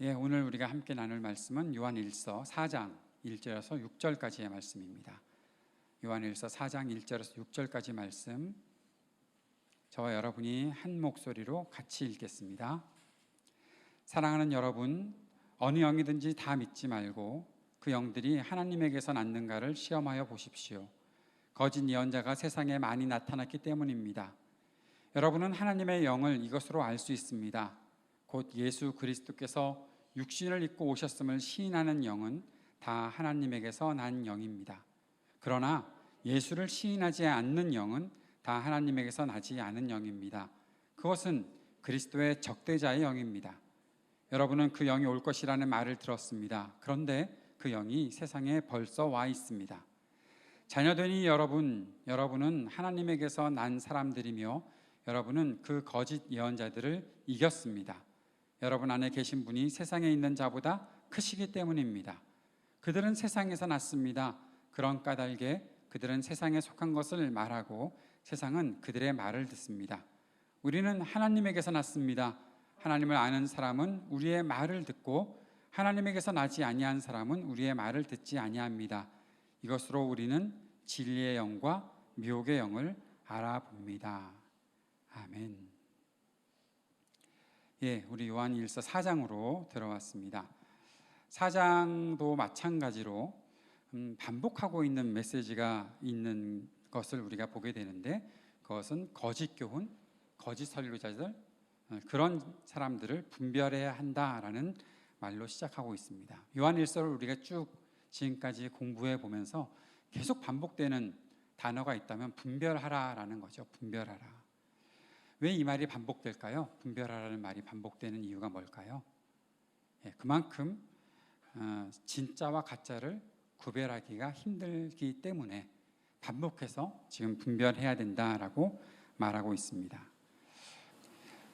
오늘 우리가 함께 나눌 말씀은 요한일서 4장 1절에서 6절까지의 말씀입니다. 요한일서 4장 1절에서 6절까지 말씀, 저와 여러분이 한 목소리로 같이 읽겠습니다. 사랑하는 여러분, 어느 영이든지 다 믿지 말고 그 영들이 하나님에게서 났는가를 시험하여 보십시오. 거짓 예언자가 세상에 많이 나타났기 때문입니다. 여러분은 하나님의 영을 이것으로 알 수 있습니다. 곧 예수 그리스도께서 육신을 입고 오셨음을 시인하는 영은 다 하나님에게서 난 영입니다. 그러나 예수를 시인하지 않는 영은 다 하나님에게서 나지 않은 영입니다. 그것은 그리스도의 적대자의 영입니다. 여러분은 그 영이 올 것이라는 말을 들었습니다. 그런데 그 영이 세상에 벌써 와 있습니다. 자녀되니 여러분은 하나님에게서 난 사람들이며 여러분은 그 거짓 예언자들을 이겼습니다. 여러분 안에 계신 분이 세상에 있는 자보다 크시기 때문입니다. 그들은 세상에서 났습니다. 그런 까닭에 그들은 세상에 속한 것을 말하고 세상은 그들의 말을 듣습니다. 우리는 하나님에게서 났습니다. 하나님을 아는 사람은 우리의 말을 듣고 하나님에게서 나지 아니한 사람은 우리의 말을 듣지 아니합니다. 이것으로 우리는 진리의 영과 미혹의 영을 알아봅니다. 아멘. 우리 요한일서 4장으로 들어왔습니다. 4장도 마찬가지로 반복하고 있는 메시지가 있는 것을 우리가 보게 되는데, 그것은 거짓 교훈, 거짓 설교자들, 그런 사람들을 분별해야 한다라는 말로 시작하고 있습니다. 요한일서를 우리가 쭉 지금까지 공부해 보면서 계속 반복되는 단어가 있다면 분별하라라는 거죠. 분별하라. 왜 이 말이 반복될까요? 분별하라는 말이 반복되는 이유가 뭘까요? 그만큼 진짜와 가짜를 구별하기가 힘들기 때문에 반복해서 지금 분별해야 된다라고 말하고 있습니다.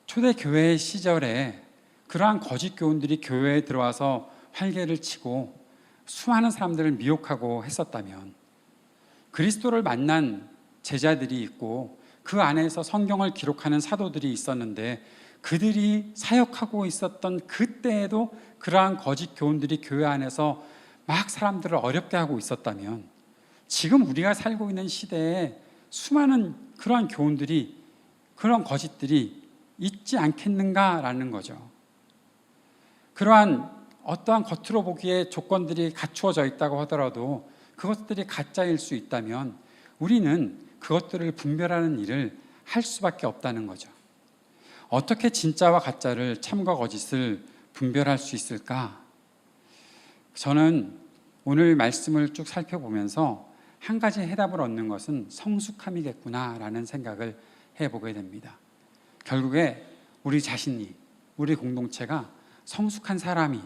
초대교회 시절에 그러한 거짓 교훈들이 교회에 들어와서 활개를 치고 수많은 사람들을 미혹하고 했었다면, 그리스도를 만난 제자들이 있고 그 안에서 성경을 기록하는 사도들이 있었는데, 그들이 사역하고 있었던 그때에도 그러한 거짓 교훈들이 교회 안에서 막 사람들을 어렵게 하고 있었다면, 지금 우리가 살고 있는 시대에 수많은 그러한 교훈들이, 그런 거짓들이 있지 않겠는가라는 거죠. 그러한 어떠한 겉으로 보기에 조건들이 갖추어져 있다고 하더라도 그것들이 가짜일 수 있다면 우리는 그것들을 분별하는 일을 할 수밖에 없다는 거죠. 어떻게 진짜와 가짜를, 참과 거짓을 분별할 수 있을까? 저는 오늘 말씀을 쭉 살펴보면서 한 가지 해답을 얻는 것은 성숙함이겠구나라는 생각을 해보게 됩니다. 결국에 우리 자신이, 우리 공동체가 성숙한 사람이,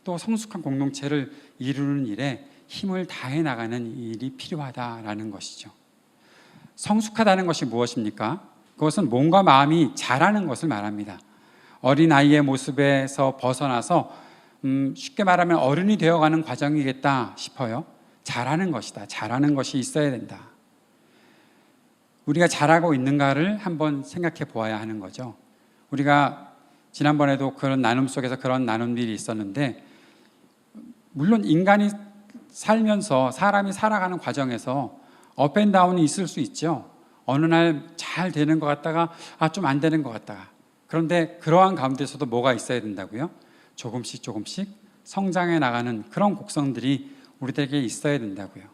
또 성숙한 공동체를 이루는 일에 힘을 다해 나가는 일이 필요하다라는 것이죠. 성숙하다는 것이 무엇입니까? 그것은 몸과 마음이 자라는 것을 말합니다. 어린아이의 모습에서 벗어나서 쉽게 말하면 어른이 되어가는 과정이겠다 싶어요. 자라는 것이다. 자라는 것이 있어야 된다. 우리가 자라고 있는가를 한번 생각해 보아야 하는 거죠. 우리가 지난번에도 그런 나눔 속에서 그런 나눔들이 있었는데, 물론 인간이 살면서, 사람이 살아가는 과정에서 업앤다운이 있을 수 있죠. 어느 날 잘 되는 것 같다가 좀 안 되는 것 같다가. 그런데 그러한 가운데서도 뭐가 있어야 된다고요? 조금씩 성장해 나가는 그런 곡선들이 우리들에게 있어야 된다고요.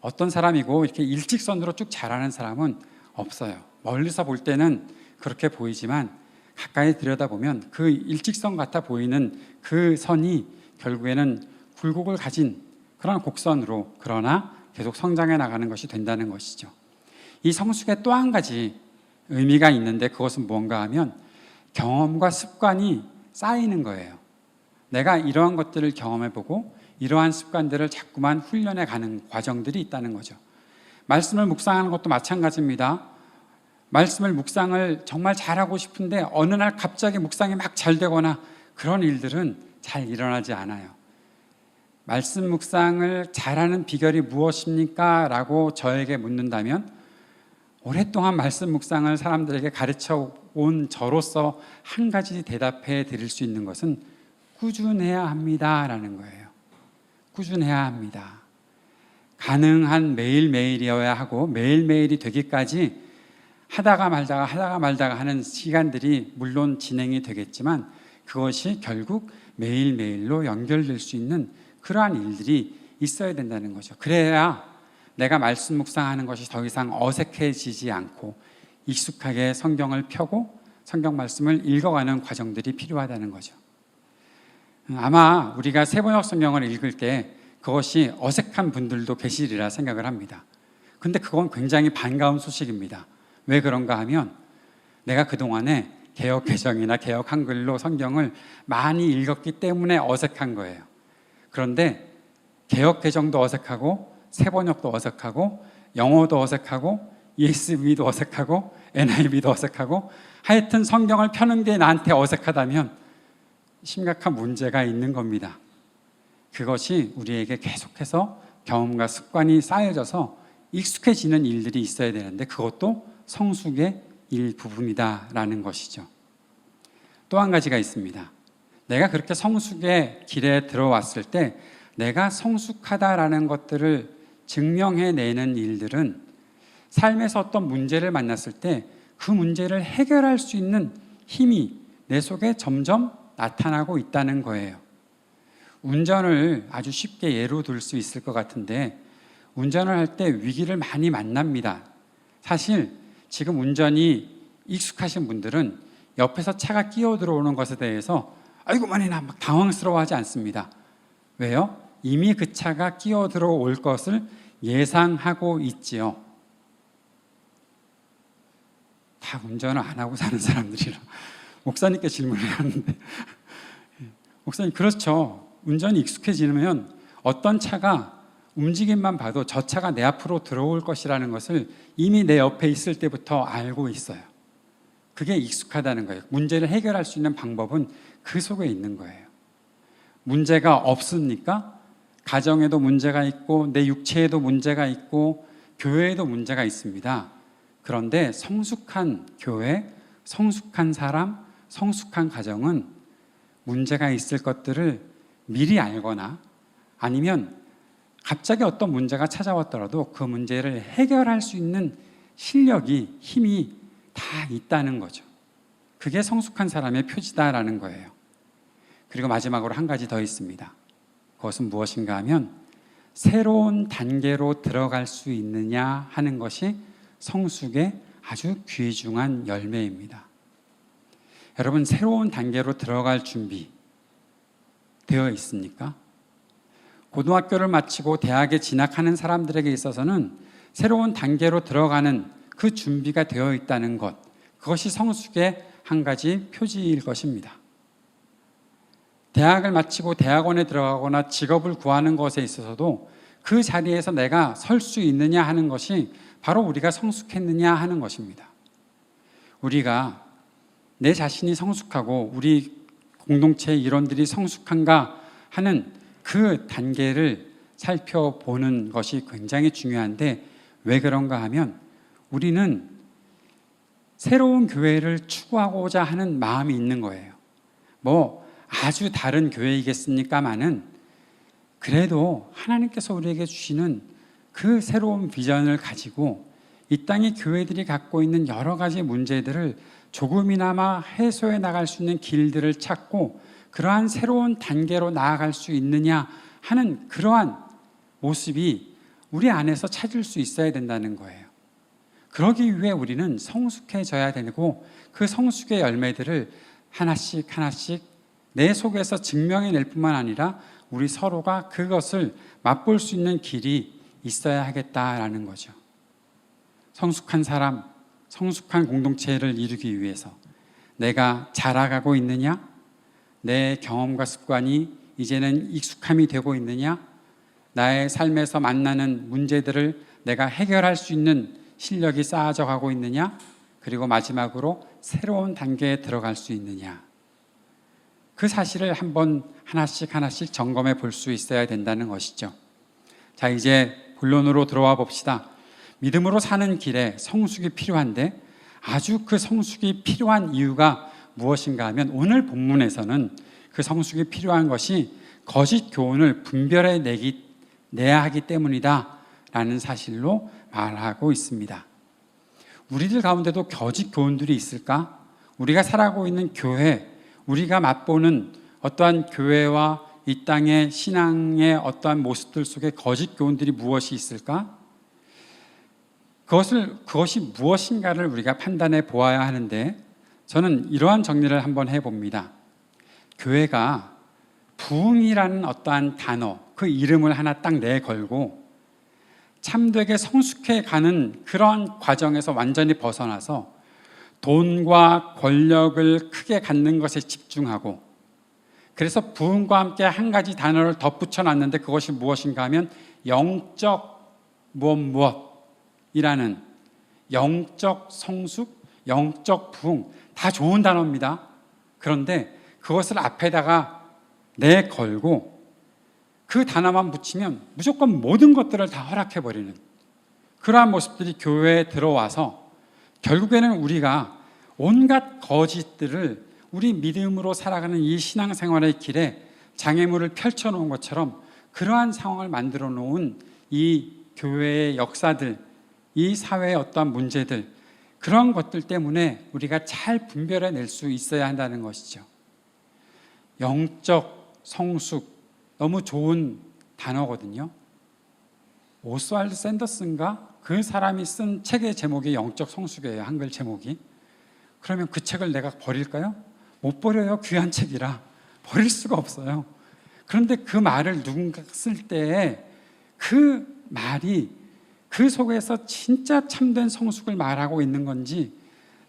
어떤 사람이고 이렇게 일직선으로 쭉 자라는 사람은 없어요. 멀리서 볼 때는 그렇게 보이지만 가까이 들여다보면 그 일직선 같아 보이는 그 선이 결국에는 굴곡을 가진 그런 곡선으로, 그러나 계속 성장해 나가는 것이 된다는 것이죠. 이 성숙의 또 한 가지 의미가 있는데, 그것은 뭔가 하면 경험과 습관이 쌓이는 거예요. 내가 이러한 것들을 경험해보고 이러한 습관들을 자꾸만 훈련해 가는 과정들이 있다는 거죠. 말씀을 묵상하는 것도 마찬가지입니다. 말씀을 묵상을 정말 잘하고 싶은데 어느 날 갑자기 묵상이 막 잘 되거나 그런 일들은 잘 일어나지 않아요. 말씀 묵상을 잘하는 비결이 무엇입니까? 라고 저에게 묻는다면, 오랫동안 말씀 묵상을 사람들에게 가르쳐 온 저로서 한 가지 대답해 드릴 수 있는 것은 꾸준해야 합니다라는 거예요. 꾸준해야 합니다. 가능한 매일매일이어야 하고 매일매일이 되기까지 하다가 말다가 하는 시간들이 물론 진행이 되겠지만 그것이 결국 매일매일로 연결될 수 있는 그러한 일들이 있어야 된다는 거죠. 그래야 내가 말씀 묵상하는 것이 더 이상 어색해지지 않고 익숙하게 성경을 펴고 성경 말씀을 읽어가는 과정들이 필요하다는 거죠. 아마 우리가 세번역 성경을 읽을 때 그것이 어색한 분들도 계시리라 생각을 합니다. 근데 그건 굉장히 반가운 소식입니다. 왜 그런가 하면 내가 그동안에 개역 개정이나 개역 한글로 성경을 많이 읽었기 때문에 어색한 거예요. 그런데 개역 개정도 어색하고 세번역도 어색하고 영어도 어색하고 ESV도 어색하고 NIV도 어색하고 하여튼 성경을 펴는 게 나한테 어색하다면 심각한 문제가 있는 겁니다. 그것이 우리에게 계속해서 경험과 습관이 쌓여져서 익숙해지는 일들이 있어야 되는데 그것도 성숙의 일부분이다라는 것이죠. 또 한 가지가 있습니다. 내가 그렇게 성숙의 길에 들어왔을 때 내가 성숙하다라는 것들을 증명해내는 일들은 삶에서 어떤 문제를 만났을 때 그 문제를 해결할 수 있는 힘이 내 속에 점점 나타나고 있다는 거예요. 운전을 아주 쉽게 예로 들 수 있을 것 같은데 운전을 할 때 위기를 많이 만납니다. 사실 지금 운전이 익숙하신 분들은 옆에서 차가 끼어 들어오는 것에 대해서 아이고만이나 막 당황스러워하지 않습니다. 왜요? 이미 그 차가 끼어 들어올 것을 예상하고 있지요. 다 운전을 안 하고 사는 사람들이라 목사님께 질문을 하는데 목사님 그렇죠. 운전이 익숙해지면 어떤 차가 움직임만 봐도 저 차가 내 앞으로 들어올 것이라는 것을 이미 내 옆에 있을 때부터 알고 있어요. 그게 익숙하다는 거예요. 문제를 해결할 수 있는 방법은 그 속에 있는 거예요. 문제가 없습니까? 가정에도 문제가 있고 내 육체에도 문제가 있고 교회에도 문제가 있습니다. 그런데 성숙한 교회, 성숙한 사람, 성숙한 가정은 문제가 있을 것들을 미리 알거나 아니면 갑자기 어떤 문제가 찾아왔더라도 그 문제를 해결할 수 있는 실력이, 힘이 다 있다는 거죠. 그게 성숙한 사람의 표지다라는 거예요. 그리고 마지막으로 한 가지 더 있습니다. 그것은 무엇인가 하면 새로운 단계로 들어갈 수 있느냐 하는 것이 성숙의 아주 귀중한 열매입니다. 여러분, 새로운 단계로 들어갈 준비 되어 있습니까? 고등학교를 마치고 대학에 진학하는 사람들에게 있어서는 새로운 단계로 들어가는 그 준비가 되어 있다는 것, 그것이 성숙의 한 가지 표지일 것입니다. 대학을 마치고 대학원에 들어가거나 직업을 구하는 것에 있어서도 그 자리에서 내가 설 수 있느냐 하는 것이 바로 우리가 성숙했느냐 하는 것입니다. 우리가 내 자신이 성숙하고 우리 공동체의 일원들이 성숙한가 하는 그 단계를 살펴보는 것이 굉장히 중요한데 왜 그런가 하면 우리는 새로운 교회를 추구하고자 하는 마음이 있는 거예요. 뭐 아주 다른 교회이겠습니까마는 그래도 하나님께서 우리에게 주시는 그 새로운 비전을 가지고 이 땅의 교회들이 갖고 있는 여러 가지 문제들을 조금이나마 해소해 나갈 수 있는 길들을 찾고 그러한 새로운 단계로 나아갈 수 있느냐 하는 그러한 모습이 우리 안에서 찾을 수 있어야 된다는 거예요. 그러기 위해 우리는 성숙해져야 되고 그 성숙의 열매들을 하나씩 내 속에서 증명해낼 뿐만 아니라 우리 서로가 그것을 맛볼 수 있는 길이 있어야 하겠다라는 거죠. 성숙한 사람, 성숙한 공동체를 이루기 위해서 내가 자라가고 있느냐? 내 경험과 습관이 이제는 익숙함이 되고 있느냐? 나의 삶에서 만나는 문제들을 내가 해결할 수 있는 실력이 쌓아져 가고 있느냐? 그리고 마지막으로 새로운 단계에 들어갈 수 있느냐? 그 사실을 한번 하나씩 점검해 볼 수 있어야 된다는 것이죠. 자, 이제 본론으로 들어와 봅시다. 믿음으로 사는 길에 성숙이 필요한데 아주 그 성숙이 필요한 이유가 무엇인가 하면 오늘 본문에서는 그 성숙이 필요한 것이 거짓 교훈을 분별해 내야 하기 때문이다 라는 사실로 말하고 있습니다. 우리들 가운데도 거짓 교훈들이 있을까? 우리가 살아가고 있는 교회, 우리가 맛보는 어떠한 교회와 이 땅의 신앙의 어떠한 모습들 속에 거짓 교훈들이 무엇이 있을까? 그것이 무엇인가를 우리가 판단해 보아야 하는데, 저는 이러한 정리를 한번 해봅니다. 교회가 부흥이라는 어떠한 단어, 그 이름을 하나 딱 내걸고 참되게 성숙해 가는 그런 과정에서 완전히 벗어나서 돈과 권력을 크게 갖는 것에 집중하고, 그래서 부흥과 함께 한 가지 단어를 덧붙여 놨는데 그것이 무엇인가 하면 영적 무엇이라는, 영적 성숙, 영적 부흥, 다 좋은 단어입니다. 그런데 그것을 앞에다가 내걸고 그 단어만 붙이면 무조건 모든 것들을 다 허락해버리는 그러한 모습들이 교회에 들어와서 결국에는 우리가 온갖 거짓들을 우리 믿음으로 살아가는 이 신앙생활의 길에 장애물을 펼쳐놓은 것처럼 그러한 상황을 만들어 놓은 이 교회의 역사들, 이 사회의 어떠한 문제들, 그런 것들 때문에 우리가 잘 분별해낼 수 있어야 한다는 것이죠. 영적 성숙, 너무 좋은 단어거든요. 오스왈드 샌더슨가 그 사람이 쓴 책의 제목이 영적 성숙이에요. 한글 제목이. 그러면 그 책을 내가 버릴까요? 못 버려요. 귀한 책이라 버릴 수가 없어요. 그런데 그 말을 누군가 쓸 때 그 말이 그 속에서 진짜 참된 성숙을 말하고 있는 건지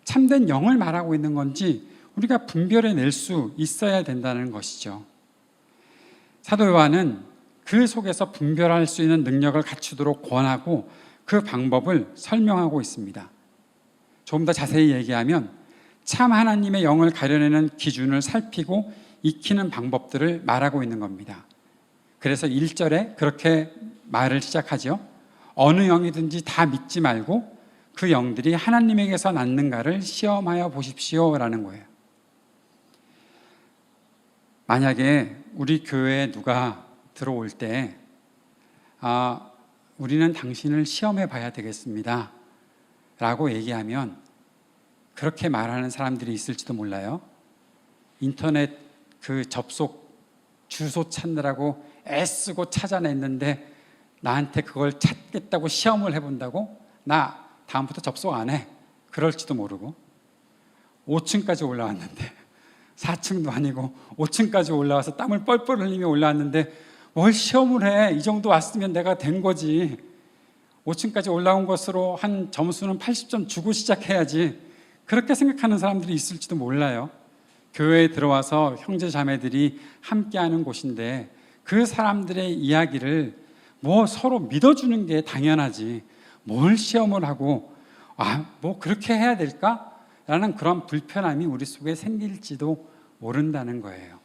참된 영을 말하고 있는 건지 우리가 분별해낼 수 있어야 된다는 것이죠. 사도 요한은 그 속에서 분별할 수 있는 능력을 갖추도록 권하고 그 방법을 설명하고 있습니다. 조금 더 자세히 얘기하면 참 하나님의 영을 가려내는 기준을 살피고 익히는 방법들을 말하고 있는 겁니다. 그래서 1절에 그렇게 말을 시작하죠. 어느 영이든지 다 믿지 말고 그 영들이 하나님에게서 났는가를 시험하여 보십시오 라는 거예요. 만약에 우리 교회에 누가 들어올 때 우리는 당신을 시험해 봐야 되겠습니다 라고 얘기하면 그렇게 말하는 사람들이 있을지도 몰라요. 인터넷 그 접속 주소 찾느라고 애쓰고 찾아냈는데 나한테 그걸 찾겠다고 시험을 해본다고? 나 다음부터 접속 안 해. 그럴지도 모르고 5층까지 올라왔는데 4층도 아니고 5층까지 올라와서 땀을 뻘뻘 흘리며 올라왔는데 뭘 시험을 해. 이 정도 왔으면 내가 된 거지. 5층까지 올라온 것으로 한 점수는 80점 주고 시작해야지. 그렇게 생각하는 사람들이 있을지도 몰라요. 교회에 들어와서 형제 자매들이 함께하는 곳인데 그 사람들의 이야기를 서로 믿어주는 게 당연하지. 뭘 시험을 하고 그렇게 해야 될까? 라는 그런 불편함이 우리 속에 생길지도 모른다는 거예요.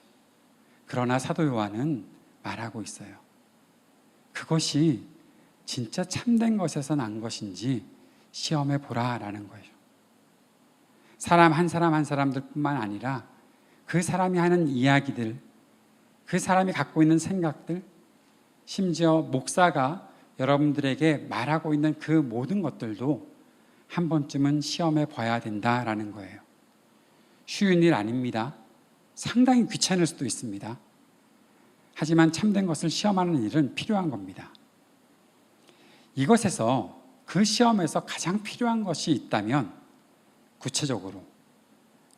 그러나 사도 요한은 말하고 있어요. 그것이 진짜 참된 것에서 난 것인지 시험해 보라라는 거예요. 사람 한 사람들뿐만 아니라 그 사람이 하는 이야기들, 그 사람이 갖고 있는 생각들, 심지어 목사가 여러분들에게 말하고 있는 그 모든 것들도 한 번쯤은 시험해 봐야 된다라는 거예요. 쉬운 일 아닙니다. 상당히 귀찮을 수도 있습니다. 하지만 참된 것을 시험하는 일은 필요한 겁니다. 이것에서 그 시험에서 가장 필요한 것이 있다면, 구체적으로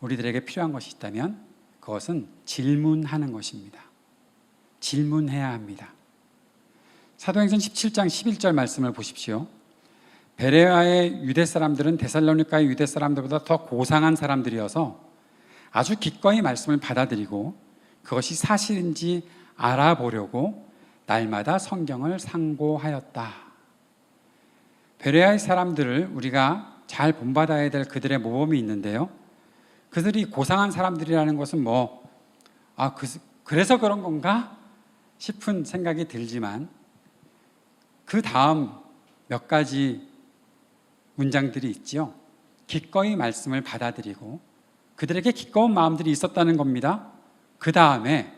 우리들에게 필요한 것이 있다면 그것은 질문하는 것입니다. 질문해야 합니다. 사도행전 17장 11절 말씀을 보십시오. 베레아의 유대 사람들은 데살로니가의 유대 사람들보다 더 고상한 사람들이어서 아주 기꺼이 말씀을 받아들이고 그것이 사실인지 알아보려고 날마다 성경을 상고하였다. 베레아의 사람들을 우리가 잘 본받아야 될 그들의 모범이 있는데요. 그들이 고상한 사람들이라는 것은 그래서 그런 건가 싶은 생각이 들지만 그 다음 몇 가지 문장들이 있죠. 기꺼이 말씀을 받아들이고 그들에게 기꺼운 마음들이 있었다는 겁니다. 그 다음에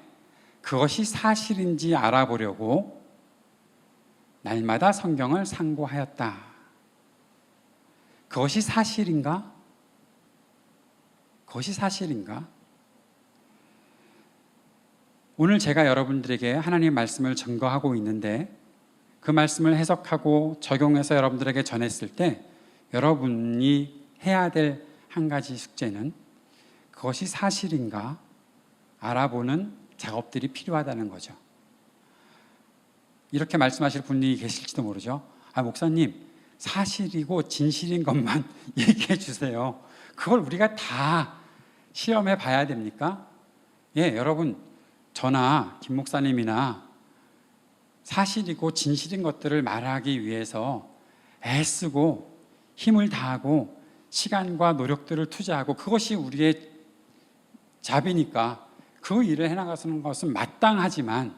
그것이 사실인지 알아보려고 날마다 성경을 상고하였다. 그것이 사실인가? 그것이 사실인가? 오늘 제가 여러분들에게 하나님의 말씀을 증거하고 있는데 그 말씀을 해석하고 적용해서 여러분들에게 전했을 때 여러분이 해야 될 한 가지 숙제는 그것이 사실인가 알아보는 작업들이 필요하다는 거죠. 이렇게 말씀하실 분이 계실지도 모르죠. 목사님, 사실이고 진실인 것만 얘기해 주세요. 그걸 우리가 다 시험해 봐야 됩니까? 여러분, 저나 김 목사님이나 사실이고 진실인 것들을 말하기 위해서 애쓰고 힘을 다하고 시간과 노력들을 투자하고 그것이 우리의 잡이니까 그 일을 해나가는 것은 마땅하지만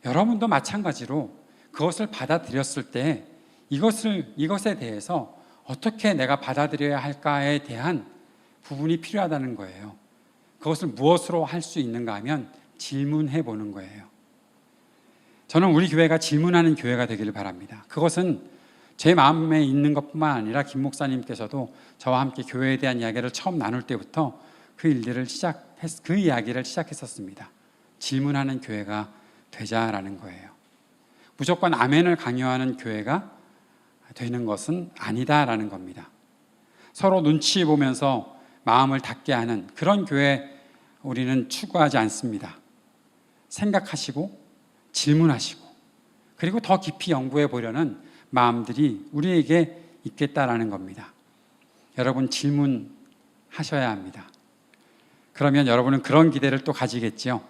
여러분도 마찬가지로 그것을 받아들였을 때 이것에 대해서 어떻게 내가 받아들여야 할까에 대한 부분이 필요하다는 거예요. 그것을 무엇으로 할 수 있는가 하면 질문해 보는 거예요. 저는 우리 교회가 질문하는 교회가 되기를 바랍니다. 그것은 제 마음에 있는 것뿐만 아니라 김 목사님께서도 저와 함께 교회에 대한 이야기를 처음 나눌 때부터 그 이야기를 시작했었습니다. 질문하는 교회가 되자라는 거예요. 무조건 아멘을 강요하는 교회가 되는 것은 아니다라는 겁니다. 서로 눈치 보면서 마음을 닫게 하는 그런 교회 우리는 추구하지 않습니다. 생각하시고 질문하시고 그리고 더 깊이 연구해 보려는 마음들이 우리에게 있겠다라는 겁니다. 여러분 질문하셔야 합니다. 그러면 여러분은 그런 기대를 또 가지겠죠.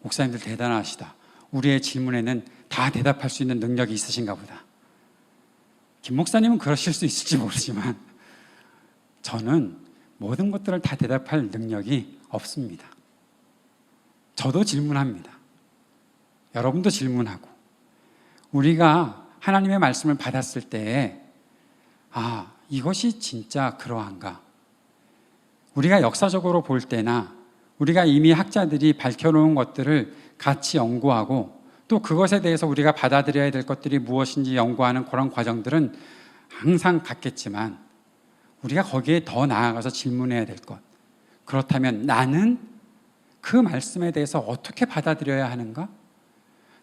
목사님들 대단하시다. 우리의 질문에는 다 대답할 수 있는 능력이 있으신가 보다. 김 목사님은 그러실 수 있을지 모르지만 저는 모든 것들을 다 대답할 능력이 없습니다. 저도 질문합니다. 여러분도 질문하고 우리가 하나님의 말씀을 받았을 때 이것이 진짜 그러한가? 우리가 역사적으로 볼 때나 우리가 이미 학자들이 밝혀놓은 것들을 같이 연구하고 또 그것에 대해서 우리가 받아들여야 될 것들이 무엇인지 연구하는 그런 과정들은 항상 같겠지만 우리가 거기에 더 나아가서 질문해야 될 것, 그렇다면 나는 그 말씀에 대해서 어떻게 받아들여야 하는가?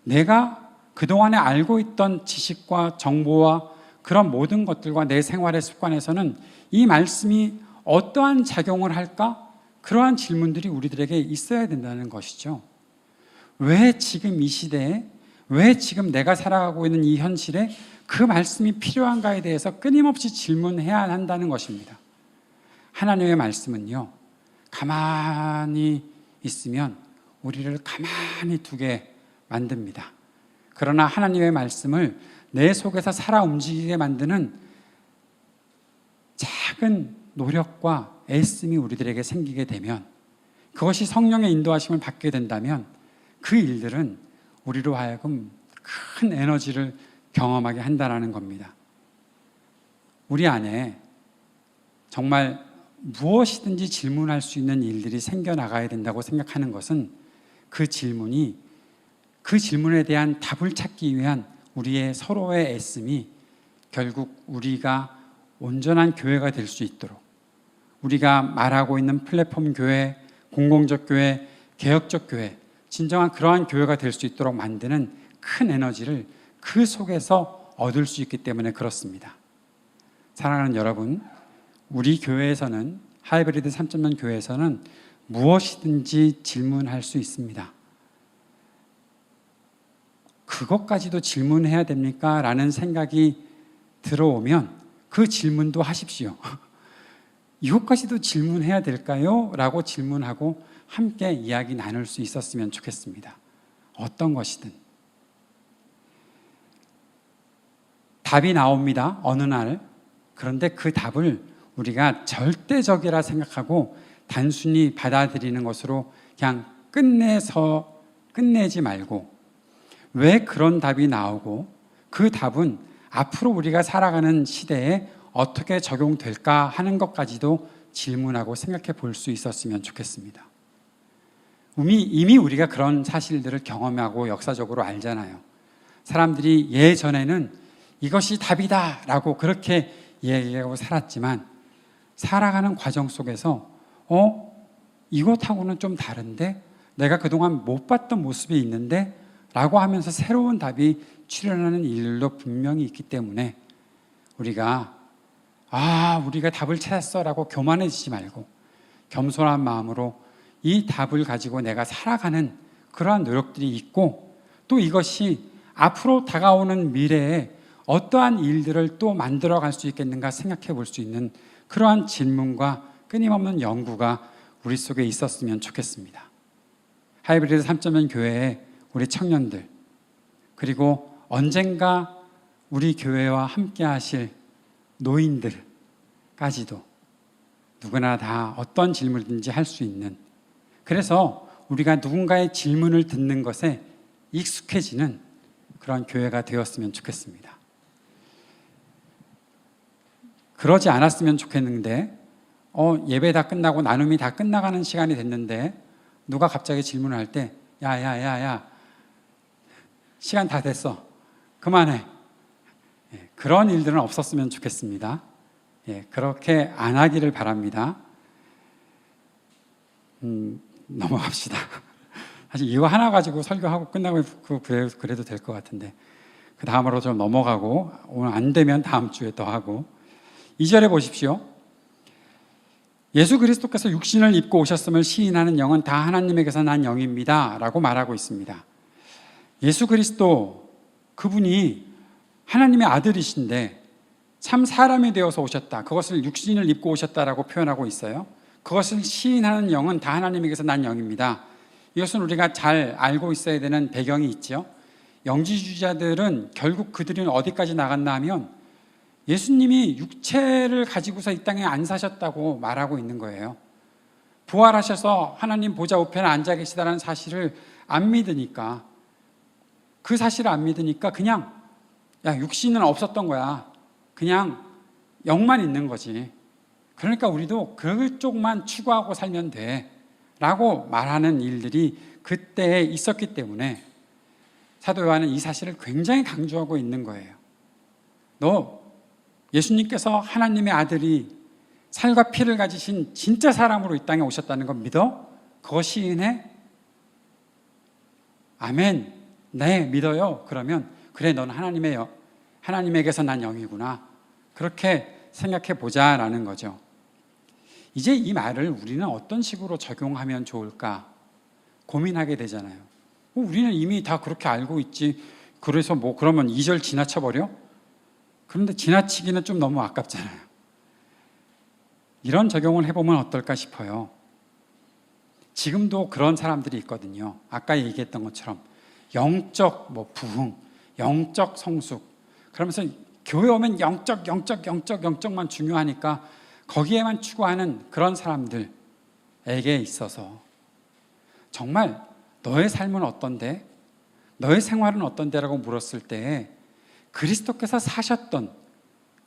내가 그동안에 알고 있던 지식과 정보와 그런 모든 것들과 내 생활의 습관에서는 이 말씀이 어떠한 작용을 할까? 그러한 질문들이 우리들에게 있어야 된다는 것이죠. 왜 지금 이 시대에, 왜 지금 내가 살아가고 있는 이 현실에 그 말씀이 필요한가에 대해서 끊임없이 질문해야 한다는 것입니다. 하나님의 말씀은요, 가만히 있으면 우리를 가만히 두게 만듭니다. 그러나 하나님의 말씀을 내 속에서 살아 움직이게 만드는 작은 노력과 애씀이 우리들에게 생기게 되면, 그것이 성령의 인도하심을 받게 된다면 그 일들은 우리로 하여금 큰 에너지를 경험하게 한다는 겁니다. 우리 안에 정말 무엇이든지 질문할 수 있는 일들이 생겨나가야 된다고 생각하는 것은 그 질문에 대한 답을 찾기 위한 우리의 서로의 애씀이 결국 우리가 온전한 교회가 될 수 있도록, 우리가 말하고 있는 플랫폼 교회, 공공적 교회, 개혁적 교회, 진정한 그러한 교회가 될 수 있도록 만드는 큰 에너지를 그 속에서 얻을 수 있기 때문에 그렇습니다. 사랑하는 여러분, 우리 교회에서는, 하이브리드 3.0 교회에서는 무엇이든지 질문할 수 있습니다. 그것까지도 질문해야 됩니까? 라는 생각이 들어오면 그 질문도 하십시오. 이것까지도 질문해야 될까요? 라고 질문하고 함께 이야기 나눌 수 있었으면 좋겠습니다. 어떤 것이든. 답이 나옵니다. 어느 날. 그런데 그 답을 우리가 절대적이라 생각하고 단순히 받아들이는 것으로 그냥 끝내지 말고, 왜 그런 답이 나오고 그 답은 앞으로 우리가 살아가는 시대에 어떻게 적용될까 하는 것까지도 질문하고 생각해 볼 수 있었으면 좋겠습니다. 이미 우리가 그런 사실들을 경험하고 역사적으로 알잖아요. 사람들이 예전에는 이것이 답이다 라고 그렇게 얘기하고 살았지만 살아가는 과정 속에서 이것하고는 좀 다른데, 내가 그동안 못 봤던 모습이 있는데 라고 하면서 새로운 답이 출현하는 일들도 분명히 있기 때문에 우리가 답을 찾았어 라고 교만해지지 말고 겸손한 마음으로 이 답을 가지고 내가 살아가는 그러한 노력들이 있고, 또 이것이 앞으로 다가오는 미래에 어떠한 일들을 또 만들어 갈 수 있겠는가 생각해 볼 수 있는 그러한 질문과 끊임없는 연구가 우리 속에 있었으면 좋겠습니다. 하이브리드 3.0 교회의 우리 청년들, 그리고 언젠가 우리 교회와 함께 하실 노인들까지도 누구나 다 어떤 질문이든지 할 수 있는, 그래서 우리가 누군가의 질문을 듣는 것에 익숙해지는 그런 교회가 되었으면 좋겠습니다. 그러지 않았으면 좋겠는데 예배 다 끝나고 나눔이 다 끝나가는 시간이 됐는데 누가 갑자기 질문을 할 때 야 시간 다 됐어 그만해, 그런 일들은 없었으면 좋겠습니다. 그렇게 안 하기를 바랍니다. 넘어갑시다. 사실 이거 하나 가지고 설교하고 끝나고 그래도 될 것 같은데, 그 다음으로 좀 넘어가고, 오늘 안 되면 다음 주에 더 하고. 2절에 보십시오. 예수 그리스도께서 육신을 입고 오셨음을 시인하는 영은 다 하나님에게서 난 영입니다 라고 말하고 있습니다. 예수 그리스도, 그분이 하나님의 아들이신데 참 사람이 되어서 오셨다, 그것을 육신을 입고 오셨다라고 표현하고 있어요. 그것을 시인하는 영은 다 하나님에게서 난 영입니다. 이것은 우리가 잘 알고 있어야 되는 배경이 있죠. 영지주의자들은 결국 그들은 어디까지 나갔나 하면 예수님이 육체를 가지고서 이 땅에 안 사셨다고 말하고 있는 거예요. 부활하셔서 하나님 보좌 우편에 앉아 계시다는 사실을 안 믿으니까, 그 사실을 안 믿으니까 그냥 육신은 없었던 거야, 그냥 영만 있는 거지, 그러니까 우리도 그쪽만 추구하고 살면 돼 라고 말하는 일들이 그때에 있었기 때문에 사도 요한은 이 사실을 굉장히 강조하고 있는 거예요. 너 예수님께서 하나님의 아들이 살과 피를 가지신 진짜 사람으로 이 땅에 오셨다는 거 믿어? 그거 시인해? 아멘, 네 믿어요. 그러면 그래, 넌 하나님에게서 난 영이구나, 그렇게 생각해 보자라는 거죠. 이제 이 말을 우리는 어떤 식으로 적용하면 좋을까 고민하게 되잖아요. 우리는 이미 다 그렇게 알고 있지, 그래서 그러면 2절 지나쳐 버려? 그런데 지나치기는 좀 너무 아깝잖아요. 이런 적용을 해보면 어떨까 싶어요. 지금도 그런 사람들이 있거든요. 아까 얘기했던 것처럼 영적 부흥, 영적 성숙, 그러면서 교회 오면 영적만 중요하니까 거기에만 추구하는 그런 사람들에게 있어서 정말 너의 삶은 어떤데? 너의 생활은 어떤데? 라고 물었을 때 그리스도께서 사셨던,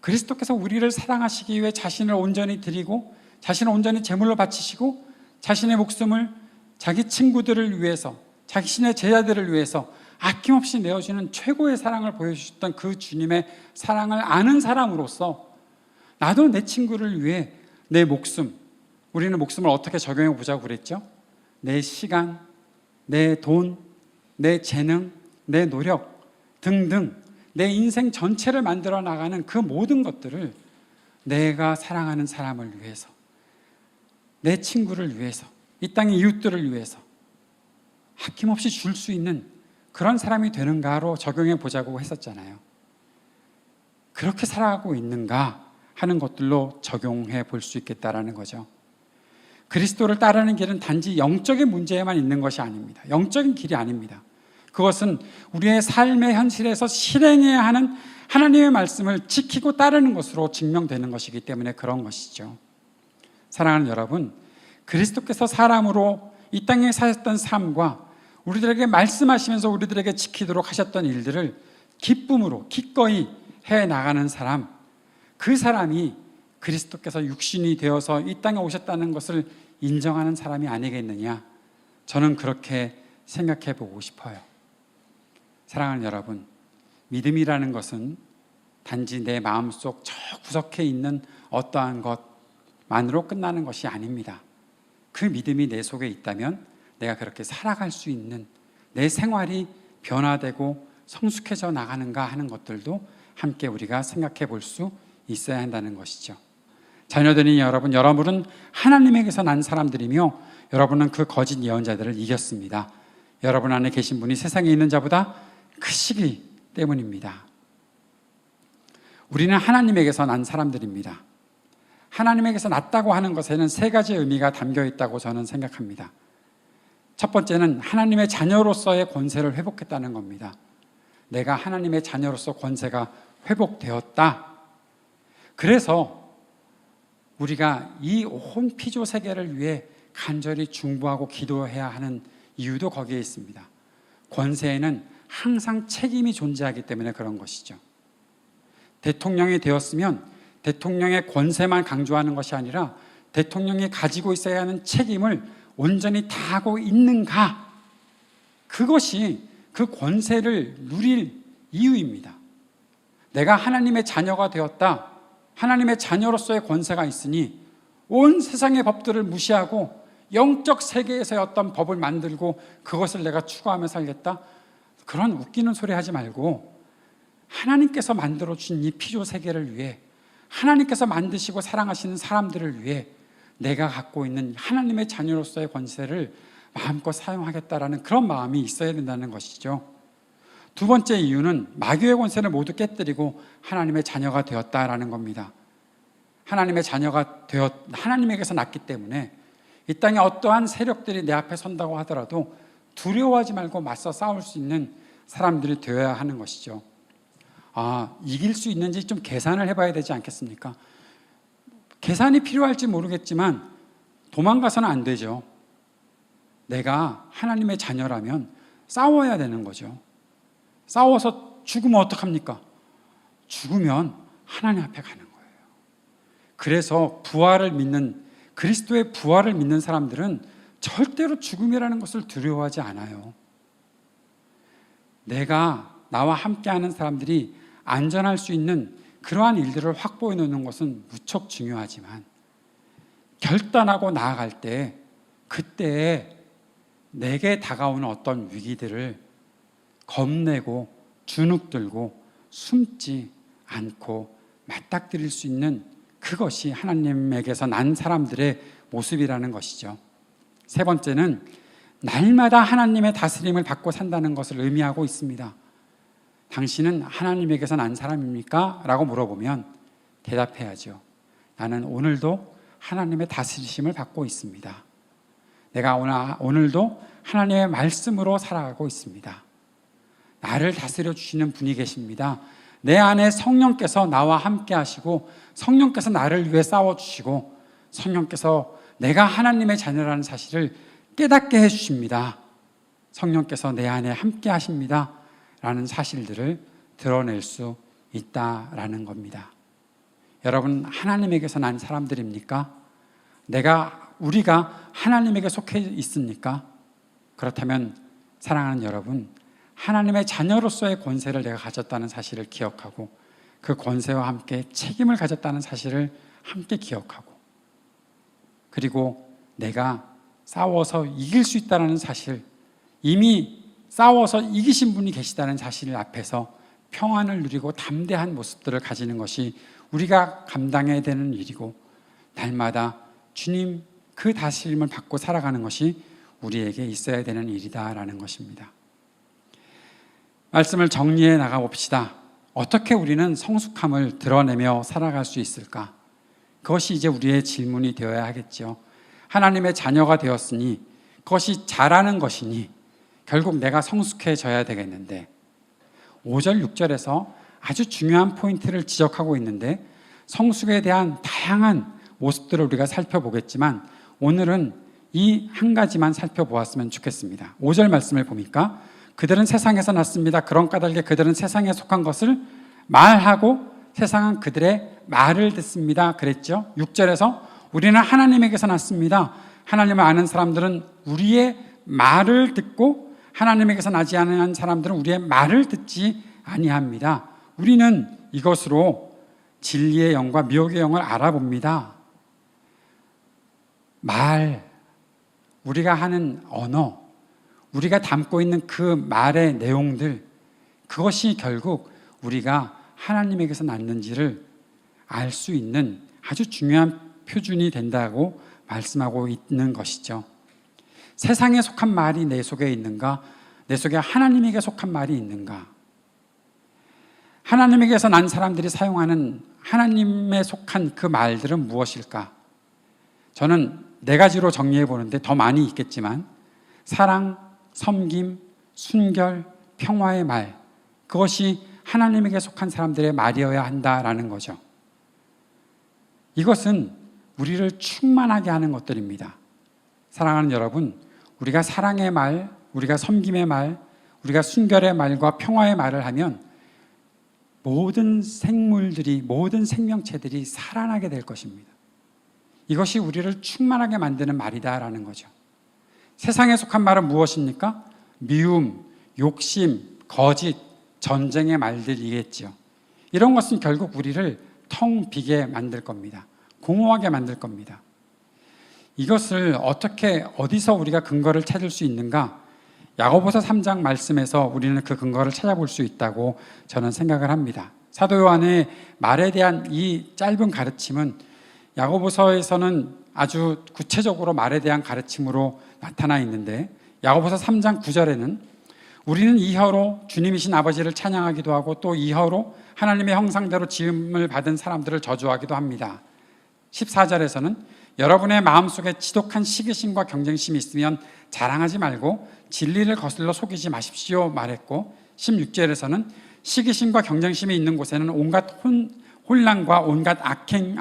그리스도께서 우리를 사랑하시기 위해 자신을 온전히 드리고 자신을 온전히 제물로 바치시고 자신의 목숨을 자기 친구들을 위해서, 자신의 제자들을 위해서 아낌없이 내어주는 최고의 사랑을 보여주셨던 그 주님의 사랑을 아는 사람으로서 나도 내 친구를 위해 내 목숨, 우리는 목숨을 어떻게 적용해 보자고 그랬죠? 내 시간, 내 돈, 내 재능, 내 노력 등등 내 인생 전체를 만들어 나가는 그 모든 것들을 내가 사랑하는 사람을 위해서, 내 친구를 위해서, 이 땅의 이웃들을 위해서 아낌없이 줄 수 있는 그런 사람이 되는가로 적용해 보자고 했었잖아요. 그렇게 살아가고 있는가 하는 것들로 적용해 볼 수 있겠다라는 거죠. 그리스도를 따르는 길은 단지 영적인 문제에만 있는 것이 아닙니다. 영적인 길이 아닙니다. 그것은 우리의 삶의 현실에서 실행해야 하는 하나님의 말씀을 지키고 따르는 것으로 증명되는 것이기 때문에 그런 것이죠. 사랑하는 여러분, 그리스도께서 사람으로 이 땅에 사셨던 삶과 우리들에게 말씀하시면서 우리들에게 지키도록 하셨던 일들을 기쁨으로 기꺼이 해나가는 사람, 그 사람이 그리스도께서 육신이 되어서 이 땅에 오셨다는 것을 인정하는 사람이 아니겠느냐, 저는 그렇게 생각해 보고 싶어요. 사랑하는 여러분, 믿음이라는 것은 단지 내 마음속 저 구석에 있는 어떠한 것만으로 끝나는 것이 아닙니다. 그 믿음이 내 속에 있다면 내가 그렇게 살아갈 수 있는, 내 생활이 변화되고 성숙해져 나가는가 하는 것들도 함께 우리가 생각해 볼 수 있어야 한다는 것이죠. 자녀들인 여러분은 하나님에게서 난 사람들이며 여러분은 그 거짓 예언자들을 이겼습니다. 여러분 안에 계신 분이 세상에 있는 자보다 크시기 때문입니다. 우리는 하나님에게서 난 사람들입니다. 하나님에게서 났다고 하는 것에는 세 가지 의미가 담겨 있다고 저는 생각합니다. 첫 번째는 하나님의 자녀로서의 권세를 회복했다는 겁니다. 내가 하나님의 자녀로서 권세가 회복되었다. 그래서 우리가 이 온 피조 세계를 위해 간절히 중보하고 기도해야 하는 이유도 거기에 있습니다. 권세에는 항상 책임이 존재하기 때문에 그런 것이죠. 대통령이 되었으면 대통령의 권세만 강조하는 것이 아니라 대통령이 가지고 있어야 하는 책임을 온전히 다하고 있는가, 그것이 그 권세를 누릴 이유입니다. 내가 하나님의 자녀가 되었다, 하나님의 자녀로서의 권세가 있으니 온 세상의 법들을 무시하고 영적 세계에서의 어떤 법을 만들고 그것을 내가 추구하며 살겠다, 그런 웃기는 소리 하지 말고 하나님께서 만들어주신 이 피조 세계를 위해, 하나님께서 만드시고 사랑하시는 사람들을 위해 내가 갖고 있는 하나님의 자녀로서의 권세를 마음껏 사용하겠다라는 그런 마음이 있어야 된다는 것이죠. 두 번째 이유는 마귀의 권세를 모두 깨뜨리고 하나님의 자녀가 되었다라는 겁니다. 하나님의 자녀가 하나님에게서 났기 때문에 이 땅에 어떠한 세력들이 내 앞에 선다고 하더라도 두려워하지 말고 맞서 싸울 수 있는 사람들이 되어야 하는 것이죠. 이길 수 있는지 좀 계산을 해봐야 되지 않겠습니까? 계산이 필요할지 모르겠지만 도망가서는 안 되죠. 내가 하나님의 자녀라면 싸워야 되는 거죠. 싸워서 죽으면 어떡합니까? 죽으면 하나님 앞에 가는 거예요. 그래서 부활을 믿는, 그리스도의 부활을 믿는 사람들은 절대로 죽음이라는 것을 두려워하지 않아요. 나와 함께하는 사람들이 안전할 수 있는 그러한 일들을 확보해 놓는 것은 무척 중요하지만, 결단하고 나아갈 때 그때 내게 다가오는 어떤 위기들을 겁내고 주눅들고 숨지 않고 맞닥뜨릴 수 있는, 그것이 하나님에게서 난 사람들의 모습이라는 것이죠. 세 번째는 날마다 하나님의 다스림을 받고 산다는 것을 의미하고 있습니다. 당신은 하나님에게서 난 사람입니까? 라고 물어보면 대답해야죠. 나는 오늘도 하나님의 다스리심을 받고 있습니다. 내가 오늘도 하나님의 말씀으로 살아가고 있습니다. 나를 다스려 주시는 분이 계십니다. 내 안에 성령께서 나와 함께 하시고, 성령께서 나를 위해 싸워주시고, 성령께서 내가 하나님의 자녀라는 사실을 깨닫게 해주십니다. 성령께서 내 안에 함께 하십니다 라는 사실들을 드러낼 수 있다라는 겁니다. 여러분, 하나님에게서 난 사람들입니까? 우리가 하나님에게 속해 있습니까? 그렇다면 사랑하는 여러분, 하나님의 자녀로서의 권세를 내가 가졌다는 사실을 기억하고, 그 권세와 함께 책임을 가졌다는 사실을 함께 기억하고, 그리고 내가 싸워서 이길 수 있다는 사실, 이미 싸워서 이기신 분이 계시다는 사실 앞에서 평안을 누리고 담대한 모습들을 가지는 것이 우리가 감당해야 되는 일이고, 날마다 주님 그 다스림을 받고 살아가는 것이 우리에게 있어야 되는 일이다라는 것입니다. 말씀을 정리해 나가 봅시다. 어떻게 우리는 성숙함을 드러내며 살아갈 수 있을까? 그것이 이제 우리의 질문이 되어야 하겠죠. 하나님의 자녀가 되었으니 그것이 잘하는 것이니 결국 내가 성숙해져야 되겠는데, 5절, 6절에서 아주 중요한 포인트를 지적하고 있는데, 성숙에 대한 다양한 모습들을 우리가 살펴보겠지만 오늘은 이 한 가지만 살펴보았으면 좋겠습니다. 5절 말씀을 보니까 그들은 세상에서 났습니다. 그런 까닭에 그들은 세상에 속한 것을 말하고 세상은 그들의 말을 듣습니다 그랬죠. 6절에서 우리는 하나님에게서 났습니다. 하나님을 아는 사람들은 우리의 말을 듣고 하나님에게서 나지 않은 사람들은 우리의 말을 듣지 아니합니다. 우리는 이것으로 진리의 영과 미혹의 영을 알아봅니다. 말, 우리가 하는 언어, 우리가 담고 있는 그 말의 내용들, 그것이 결국 우리가 하나님에게서 났는지를 알 수 있는 아주 중요한 표준이 된다고 말씀하고 있는 것이죠. 세상에 속한 말이 내 속에 있는가? 내 속에 하나님에게 속한 말이 있는가? 하나님에게서 난 사람들이 사용하는 하나님에 속한 그 말들은 무엇일까? 저는 네 가지로 정리해 보는데 더 많이 있겠지만 사랑, 섬김, 순결, 평화의 말, 그것이 하나님에게 속한 사람들의 말이어야 한다라는 거죠. 이것은 우리를 충만하게 하는 것들입니다. 사랑하는 여러분, 우리가 사랑의 말, 우리가 섬김의 말, 우리가 순결의 말과 평화의 말을 하면 모든 생물들이, 모든 생명체들이 살아나게 될 것입니다. 이것이 우리를 충만하게 만드는 말이다라는 거죠. 세상에 속한 말은 무엇입니까? 미움, 욕심, 거짓, 전쟁의 말들이겠죠. 이런 것은 결국 우리를 텅 비게 만들 겁니다. 공허하게 만들 겁니다. 이것을 어떻게, 어디서 우리가 근거를 찾을 수 있는가? 야고보서 3장 말씀에서 우리는 그 근거를 찾아볼 수 있다고 저는 생각을 합니다. 사도 요한의 말에 대한 이 짧은 가르침은 야고보서에서는 아주 구체적으로 말에 대한 가르침으로 나타나 있는데, 야고보서 3장 9절에는 우리는 이혀로 주님이신 아버지를 찬양하기도 하고 또 이혀로 하나님의 형상대로 지음을 받은 사람들을 저주하기도 합니다. 14절에서는 여러분의 마음속에 지독한 시기심과 경쟁심이 있으면 자랑하지 말고 진리를 거슬러 속이지 마십시오 말했고, 16절에서는 시기심과 경쟁심이 있는 곳에는 온갖 혼란과 온갖 악한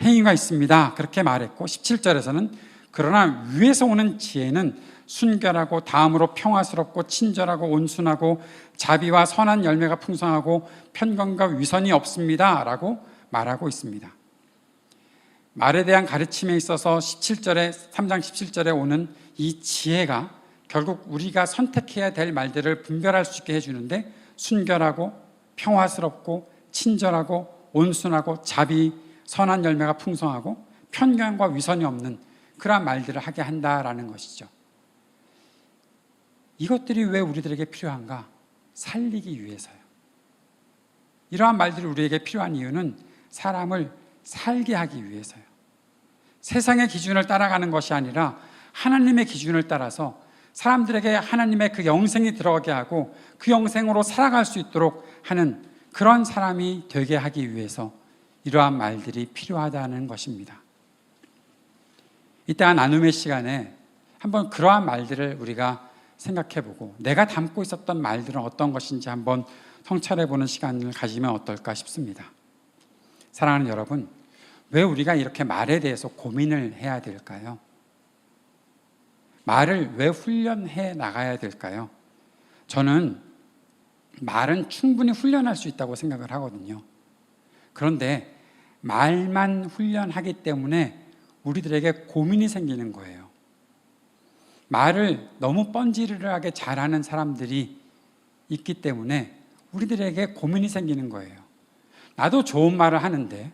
행위가 있습니다 그렇게 말했고, 17절에서는 그러나 위에서 오는 지혜는 순결하고 다음으로 평화스럽고 친절하고 온순하고 자비와 선한 열매가 풍성하고 편견과 위선이 없습니다 라고 말하고 있습니다. 말에 대한 가르침에 있어서 3장 17절에 오는 이 지혜가 결국 우리가 선택해야 될 말들을 분별할 수 있게 해주는데, 순결하고 평화스럽고 친절하고 온순하고 자비, 선한 열매가 풍성하고 편견과 위선이 없는 그러한 말들을 하게 한다라는 것이죠. 이것들이 왜 우리들에게 필요한가? 살리기 위해서요. 이러한 말들이 우리에게 필요한 이유는 사람을 살게 하기 위해서요. 세상의 기준을 따라가는 것이 아니라 하나님의 기준을 따라서 사람들에게 하나님의 그 영생이 들어가게 하고 그 영생으로 살아갈 수 있도록 하는 그런 사람이 되게 하기 위해서 이러한 말들이 필요하다는 것입니다. 이따 나눔의 시간에 한번 그러한 말들을 우리가 생각해보고 내가 담고 있었던 말들은 어떤 것인지 한번 성찰해보는 시간을 가지면 어떨까 싶습니다. 사랑하는 여러분, 왜 우리가 이렇게 말에 대해서 고민을 해야 될까요? 말을 왜 훈련해 나가야 될까요? 저는 말은 충분히 훈련할 수 있다고 생각을 하거든요. 그런데 말만 훈련하기 때문에 우리들에게 고민이 생기는 거예요. 말을 너무 뻔지르르하게 잘하는 사람들이 있기 때문에 우리들에게 고민이 생기는 거예요. 나도 좋은 말을 하는데,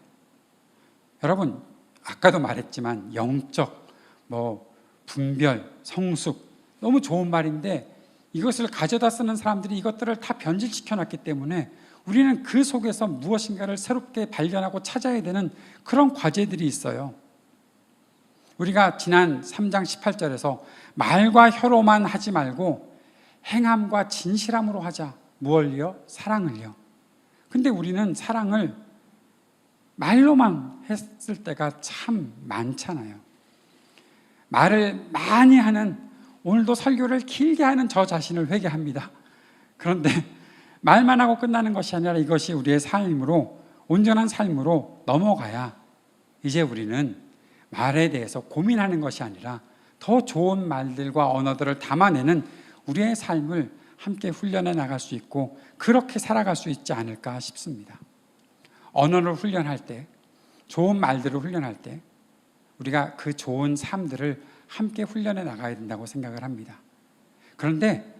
여러분 아까도 말했지만 영적, 분별, 성숙, 너무 좋은 말인데 이것을 가져다 쓰는 사람들이 이것들을 다 변질시켜 놨기 때문에 우리는 그 속에서 무엇인가를 새롭게 발견하고 찾아야 되는 그런 과제들이 있어요. 우리가 지난 3장 18절에서 말과 혀로만 하지 말고 행함과 진실함으로 하자. 무엇을요? 사랑을요. 근데 우리는 사랑을 말로만 했을 때가 참 많잖아요. 말을 많이 하는, 오늘도 설교를 길게 하는 저 자신을 회개합니다. 그런데 말만 하고 끝나는 것이 아니라 이것이 우리의 삶으로, 온전한 삶으로 넘어가야 이제 우리는 말에 대해서 고민하는 것이 아니라 더 좋은 말들과 언어들을 담아내는 우리의 삶을 함께 훈련해 나갈 수 있고 그렇게 살아갈 수 있지 않을까 싶습니다. 언어를 훈련할 때, 좋은 말들을 훈련할 때 우리가 그 좋은 삶들을 함께 훈련해 나가야 된다고 생각을 합니다. 그런데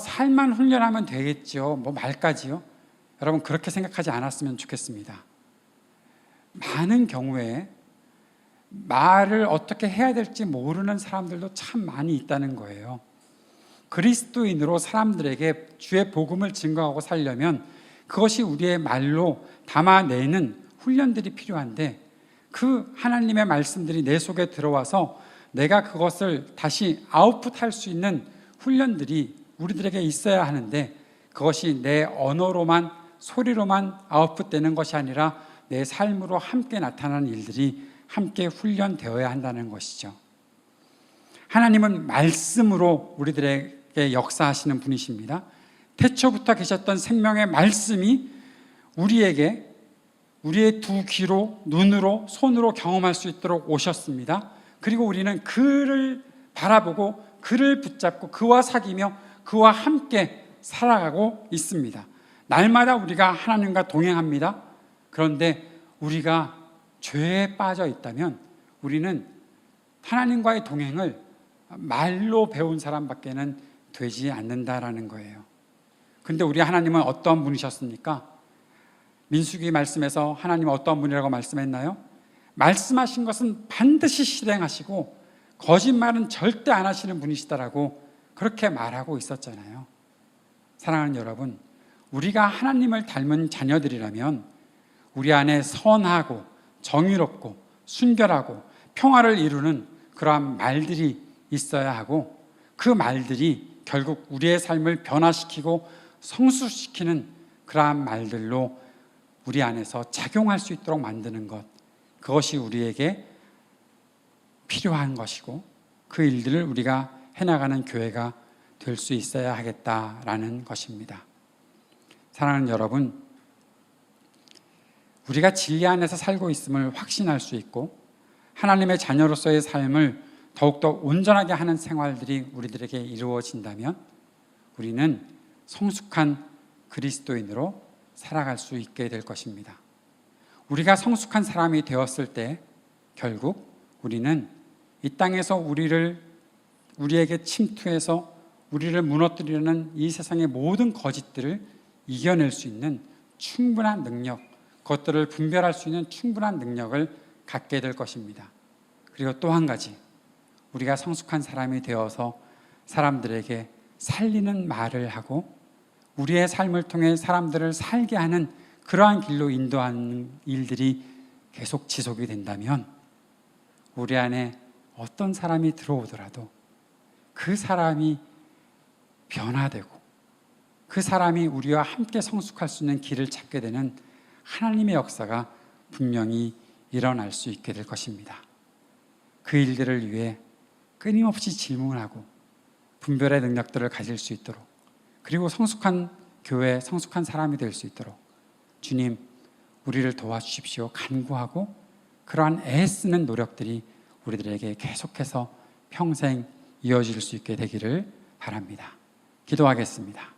살만 훈련하면 되겠죠. 뭐 말까지요? 여러분 그렇게 생각하지 않았으면 좋겠습니다. 많은 경우에 말을 어떻게 해야 될지 모르는 사람들도 참 많이 있다는 거예요. 그리스도인으로 사람들에게 주의 복음을 증거하고 살려면 그것이 우리의 말로 담아내는 훈련들이 필요한데, 그 하나님의 말씀들이 내 속에 들어와서 내가 그것을 다시 아웃풋할 수 있는 훈련들이 우리들에게 있어야 하는데, 그것이 내 언어로만, 소리로만 아웃풋되는 것이 아니라 내 삶으로 함께 나타나는 일들이 함께 훈련되어야 한다는 것이죠. 하나님은 말씀으로 우리들에게 역사하시는 분이십니다. 태초부터 계셨던 생명의 말씀이 우리에게 우리의 두 귀로, 눈으로, 손으로 경험할 수 있도록 오셨습니다. 그리고 우리는 그를 바라보고 그를 붙잡고 그와 사귀며 그와 함께 살아가고 있습니다. 날마다 우리가 하나님과 동행합니다. 그런데 우리가 죄에 빠져 있다면 우리는 하나님과의 동행을 말로 배운 사람밖에는 되지 않는다라는 거예요. 근데 우리 하나님은 어떤 분이셨습니까? 민수기 말씀에서 하나님은 어떤 분이라고 말씀했나요? 말씀하신 것은 반드시 실행하시고 거짓말은 절대 안 하시는 분이시다라고 그렇게 말하고 있었잖아요. 사랑하는 여러분, 우리가 하나님을 닮은 자녀들이라면 우리 안에 선하고 정의롭고 순결하고 평화를 이루는 그러한 말들이 있어야 하고, 그 말들이 결국 우리의 삶을 변화시키고 성숙시키는 그러한 말들로 우리 안에서 작용할 수 있도록 만드는 것, 그것이 우리에게 필요한 것이고 그 일들을 우리가 해나가는 교회가 될 수 있어야 하겠다라는 것입니다. 사랑하는 여러분, 우리가 진리 안에서 살고 있음을 확신할 수 있고 하나님의 자녀로서의 삶을 더욱더 온전하게 하는 생활들이 우리들에게 이루어진다면 우리는 성숙한 그리스도인으로 살아갈 수 있게 될 것입니다. 우리가 성숙한 사람이 되었을 때 결국 우리는 이 땅에서 우리에게 침투해서 우리를 무너뜨리려는 이 세상의 모든 거짓들을 이겨낼 수 있는 충분한 능력, 그것들을 분별할 수 있는 충분한 능력을 갖게 될 것입니다. 그리고 또 한 가지, 우리가 성숙한 사람이 되어서 사람들에게 살리는 말을 하고 우리의 삶을 통해 사람들을 살게 하는 그러한 길로 인도하는 일들이 계속 지속이 된다면 우리 안에 어떤 사람이 들어오더라도 그 사람이 변화되고 그 사람이 우리와 함께 성숙할 수 있는 길을 찾게 되는 하나님의 역사가 분명히 일어날 수 있게 될 것입니다. 그 일들을 위해 끊임없이 질문하고 분별의 능력들을 가질 수 있도록, 그리고 성숙한 교회, 성숙한 사람이 될 수 있도록 주님, 우리를 도와주십시오 간구하고 그러한 애쓰는 노력들이 우리들에게 계속해서 평생 이어질 수 있게 되기를 바랍니다. 기도하겠습니다.